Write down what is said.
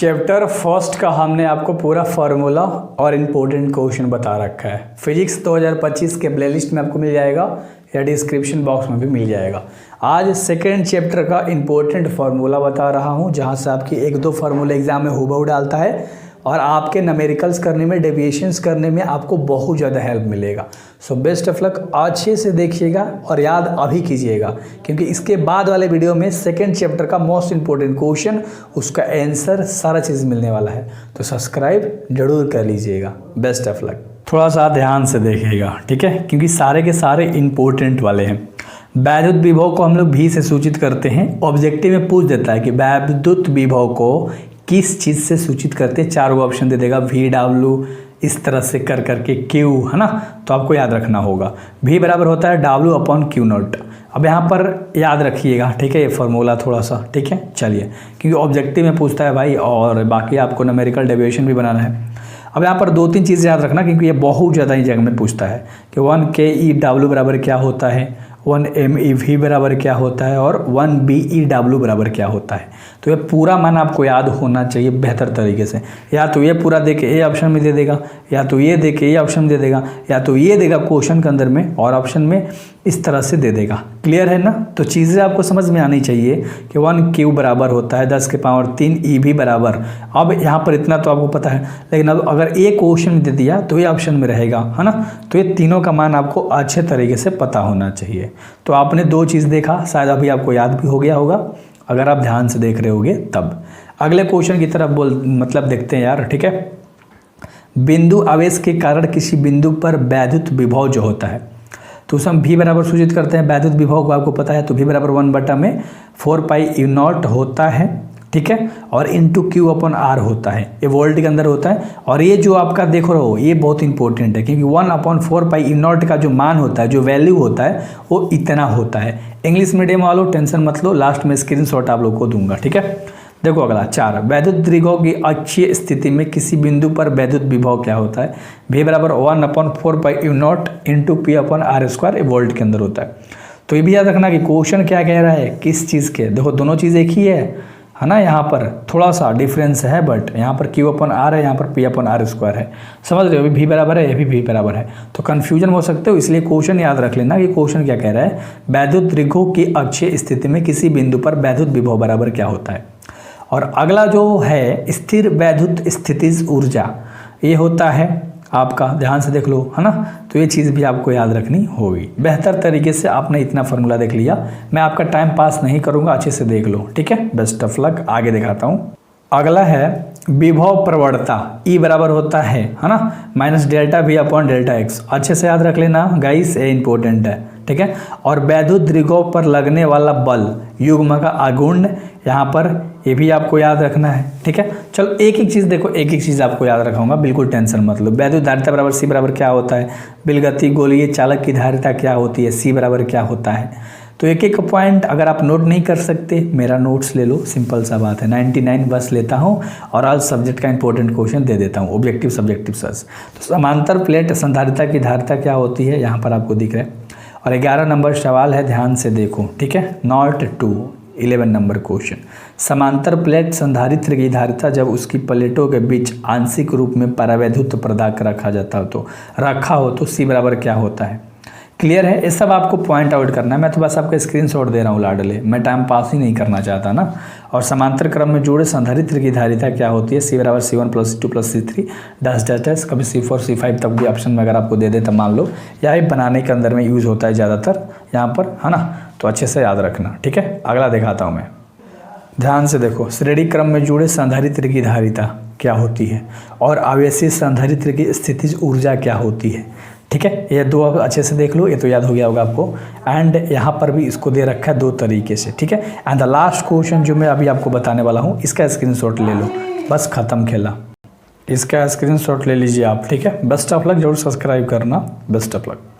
Chapter first का हमने आपको पूरा फार्मूला और इम्पोर्टेंट क्वेश्चन बता रखा है। फिजिक्स 2025 के प्लेलिस्ट में आपको मिल जाएगा या डिस्क्रिप्शन बॉक्स में भी मिल जाएगा। आज सेकेंड चैप्टर का इम्पोर्टेंट फार्मूला बता रहा हूँ, जहाँ से आपकी एक दो फार्मूला एग्जाम में हूबहू डालता है और आपके न्यूमेरिकल्स करने में, डेविएशंस करने में आपको बहुत ज़्यादा हेल्प मिलेगा। सो बेस्ट ऑफ लक, अच्छे से देखिएगा और याद अभी कीजिएगा, क्योंकि इसके बाद वाले वीडियो में सेकंड चैप्टर का मोस्ट इंपॉर्टेंट क्वेश्चन, उसका आंसर, सारा चीज़ मिलने वाला है। तो सब्सक्राइब जरूर कर लीजिएगा। Best of luck. थोड़ा सा ध्यान से देखिएगा, ठीक है, क्योंकि सारे के सारे इंपॉर्टेंट वाले हैं। वैद्युत विभव को हम लोग भी से सूचित करते हैं। ऑब्जेक्टिव में पूछ देता है कि वैद्युत विभव को किस चीज़ से सूचित करते हैं। चार वो ऑप्शन दे देगा, वी डब्ल्यू, इस तरह से कर करके क्यू, है ना। तो आपको याद रखना होगा v बराबर होता है डब्ल्यू अपॉन क्यू नॉट। अब यहाँ पर याद रखिएगा, ठीक है, ये फार्मूला थोड़ा सा, ठीक है। चलिए, क्योंकि ऑब्जेक्टिव में पूछता है भाई, और बाकी आपको न्यूमेरिकल डेविएशन भी बनाना है। अब यहाँ पर दो तीन चीज़ें याद रखना, क्योंकि ये बहुत ज़्यादा ही जगह में पूछता है कि 1 KEW बराबर क्या होता है, 1 MEV बराबर क्या होता है और 1 BEW बराबर क्या होता है। तो ये पूरा मान आपको याद होना चाहिए बेहतर तरीके से। या तो ये पूरा दे के ए ऑप्शन में दे देगा, या तो ये दे के ये ऑप्शन दे देगा, या तो ये देगा क्वेश्चन के अंदर में और ऑप्शन में इस तरह से दे देगा। क्लियर है ना। तो चीज़ें आपको समझ में आनी चाहिए कि 1 Q बराबर होता है 10 के पावर 3 EV बराबर। अब यहाँ पर इतना तो आपको पता है, लेकिन अब अगर एक क्वेश्चन दे दिया तो ये ऑप्शन में रहेगा, है ना। तो ये तीनों का मान आपको अच्छे तरीके से पता होना चाहिए। तो आपने दो चीज़ देखा, शायद अभी आपको याद भी हो गया होगा अगर आप ध्यान से देख रहे होगे तब। अगले क्वेश्चन की तरफ देखते हैं यार, ठीक है। बिंदु आवेश के कारण किसी बिंदु पर वैद्युत विभव जो होता है, तो उसे हम v बराबर सूचित करते हैं। वैद्युत विभव को आपको पता है, तो v बराबर 1/4 पाई U नॉट होता है, ठीक है, और इंटू Q अपॉन R होता है। ये वोल्ट के अंदर होता है। और ये जो आपका देख रहे हो, ये बहुत इंपॉर्टेंट है, क्योंकि 1/4 पाई U नॉट का जो मान होता है, जो वैल्यू होता है, वो इतना होता है। इंग्लिश मीडियम वालों टेंशन मत लो, लास्ट में स्क्रीनशॉट आप लोग को दूंगा, ठीक है। देखो अगला 4, वैद्युत द्विध्रुव की अक्षीय स्थिति में किसी बिंदु पर वैद्युत विभव क्या होता है। v बराबर 1/4 पाई U not into P upon R square, volt के अंदर होता है। तो ये भी याद रखना कि क्वेश्चन क्या कह रहा है, किस चीज़ के। देखो दोनों चीज़ एक ही है ना। यहाँ पर थोड़ा सा डिफरेंस है, बट यहाँ पर Q अपॉन R है, यहाँ पर P अपॉन R स्क्वायर है। समझ रहे हो, अभी v बराबर है, ये भी v बराबर है, तो कन्फ्यूजन हो सकते हो। इसलिए क्वेश्चन याद रख लेना कि क्वेश्चन क्या कह रहा है। वैद्युत द्विध्रुव की अक्षीय स्थिति में किसी बिंदु पर वैद्युत विभव बराबर क्या होता है। और अगला जो है स्थिर वैद्युत स्थितिज ऊर्जा, ये होता है आपका, ध्यान से देख लो, है ना। तो ये चीज़ भी आपको याद रखनी होगी बेहतर तरीके से। आपने इतना फार्मूला देख लिया, मैं आपका टाइम पास नहीं करूँगा, अच्छे से देख लो, ठीक है। Best of luck. आगे दिखाता हूँ। अगला है विभव प्रवणता, E बराबर होता है ना, minus delta V upon delta x. अच्छे से याद रख लेना गाइस, ये इंपॉर्टेंट है, ठीक है। और वैद्युत द्विध्रुव पर लगने वाला बल, युग्म का आघूर्ण, यहाँ पर ये भी आपको याद रखना है, ठीक है। चलो एक एक चीज़ देखो, एक एक चीज़ आपको याद रखाऊंगा, बिल्कुल टेंशन मत लो। वैद्युत धारिता बराबर C बराबर क्या होता है, बिलगति गोलीय चालक की धारिता क्या होती है, C बराबर क्या होता है। तो एक एक पॉइंट अगर आप नोट नहीं कर सकते, मेरा नोट्स ले लो, सिंपल सा बात है। 99 बस लेता हूँ और आज सब्जेक्ट का इंपॉर्टेंट क्वेश्चन दे देता हूँ, ऑब्जेक्टिव सब्जेक्टिव सर्च। तो समांतर प्लेट संधारिता की धारिता क्या होती है, यहाँ पर आपको दिख रहा है। और 11 नंबर सवाल है, ध्यान से देखो, ठीक है। Not 2, 11 number question. समांतर प्लेट संधारित्र की धारिता जब उसकी प्लेटों के बीच आंशिक रूप में परावैद्युत पदार्थ रखा हो तो C बराबर क्या होता है। क्लियर है। ये सब आपको पॉइंट आउट करना है, मैं तो बस आपको स्क्रीनशॉट दे रहा हूँ लाडले, मैं टाइम पास ही नहीं करना चाहता ना। और समांतर क्रम में जुड़े संधारित्र की धारिता क्या होती है, C बराबर C1 + C2 + C3 डैश, कभी C4 C5 तक भी ऑप्शन में अगर आपको दे दे तो मान लो, या ये बनाने के अंदर में यूज़ होता है ज़्यादातर यहाँ पर, है ना। तो अच्छे से याद रखना, ठीक है। अगला दिखाता हूँ मैं, ध्यान से देखो। श्रेणी क्रम में जुड़े संधारित्र की धारिता क्या होती है और आवेशित संधारित्र की स्थितिज ऊर्जा क्या होती है, ठीक है। ये दो आप अच्छे से देख लो, ये तो याद हो गया होगा आपको। एंड यहाँ पर भी इसको दे रखा है दो तरीके से, ठीक है। एंड द लास्ट क्वेश्चन जो मैं अभी आपको बताने वाला हूँ, इसका स्क्रीनशॉट ले लो, बस खत्म खेला। इसका स्क्रीनशॉट ले लीजिए आप, ठीक है। बेस्ट ऑफ लक, जरूर सब्सक्राइब करना। Best of luck.